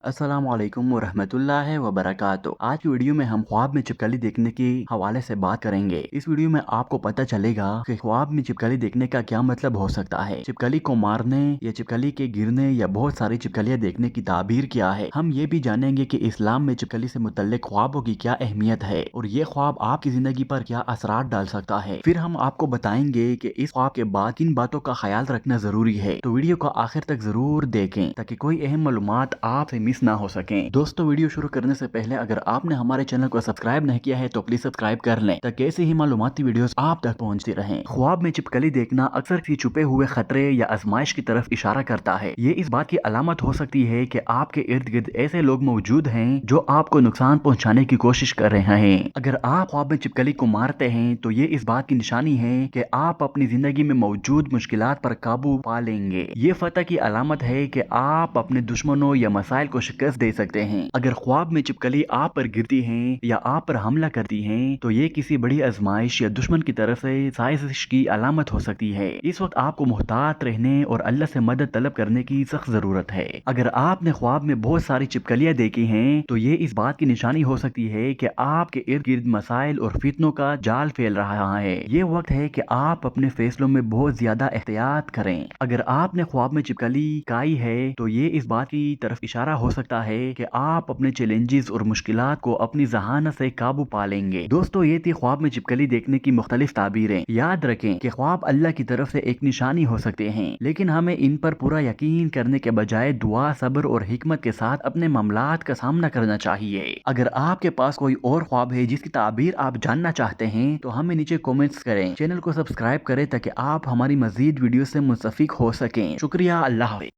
अस्सलामुअलैकुम वरहमतुल्लाहि वबरकातुहू। आज की वीडियो में हम ख्वाब में छिपकली देखने के हवाले से बात करेंगे। इस वीडियो में आपको पता चलेगा कि ख्वाब में छिपकली देखने का क्या मतलब हो सकता है, छिपकली को मारने या छिपकली के गिरने या बहुत सारी छिपकलियां देखने की ताबीर क्या है। हम ये भी जानेंगे कि इस्लाम में छिपकली से मुतल्लिक ख्वाबों की क्या अहमियत है और ये ख्वाब आपकी जिंदगी पर क्या असरात डाल सकता है। फिर हम आपको बताएंगे कि इस ख्वाब के बाद किन बातों का ख्याल रखना जरूरी है। तो वीडियो को आखिर तक जरूर देखें ताकि कोई अहम मालूमात आपसे मिस ना हो सके। दोस्तों, वीडियो शुरू करने से पहले अगर आपने हमारे चैनल को सब्सक्राइब नहीं किया है तो प्लीज सब्सक्राइब कर लें ताकि ऐसी ही मालूमाती वीडियोस आप तक पहुंचती रहें। ख्वाब में छिपकली देखना अक्सर किसी छुपे हुए खतरे या आजमाइश की तरफ इशारा करता है। ये इस बात की अलामत हो सकती है कि आपके इर्द गिर्द ऐसे लोग मौजूद हैं जो आपको नुकसान पहुंचाने की कोशिश कर रहे हैं। अगर आप ख्वाब में छिपकली को मारते हैं तो ये इस बात की निशानी है कि आप अपनी जिंदगी में मौजूद मुश्किलात पर काबू पा लेंगे। ये फतह की अलामत है कि आप अपने दुश्मनों या मसाइल को शिकस्त दे सकते हैं। अगर ख्वाब में छिपकली आप पर गिरती है या आप पर हमला करती है तो ये किसी बड़ी आजमाइश या दुश्मन की तरफ से साजिश की अलामत हो सकती है। इस वक्त आपको मुहतात रहने और अल्लाह से मदद तलब करने की सख्त जरूरत है। अगर आपने ख्वाब में बहुत सारी छिपकलियां देखी हैं तो ये इस बात की निशानी हो सकती है कि आपके इर्द गिर्द मसाइल और फितनों का जाल फैल रहा है। ये वक्त है कि आप अपने फैसलों में बहुत ज्यादा एहतियात करें। अगर आपने ख्वाब में छिपकली खाई है तो ये इस बात की तरफ इशारा हो सकता है कि आप अपने चैलेंजेस और मुश्किलात को अपनी जहानत से काबू पा लेंगे। दोस्तों, ये थी ख्वाब में छिपकली देखने की मुख्तलिफ ताबीरें। याद रखें कि ख्वाब अल्लाह की तरफ से एक निशानी हो सकते हैं, लेकिन हमें इन पर पूरा यकीन करने के बजाय दुआ, सब्र और हिकमत के साथ अपने मामलात का सामना करना चाहिए। अगर आपके पास कोई और ख्वाब है जिसकी ताबीर आप जानना चाहते हैं तो हमें नीचे कमेंट्स करें। चैनल को सब्सक्राइब करें ताकि आप हमारी मजीद वीडियो से मुस्तफीक हो सकें। शुक्रिया। अल्लाह हाफ़िज़।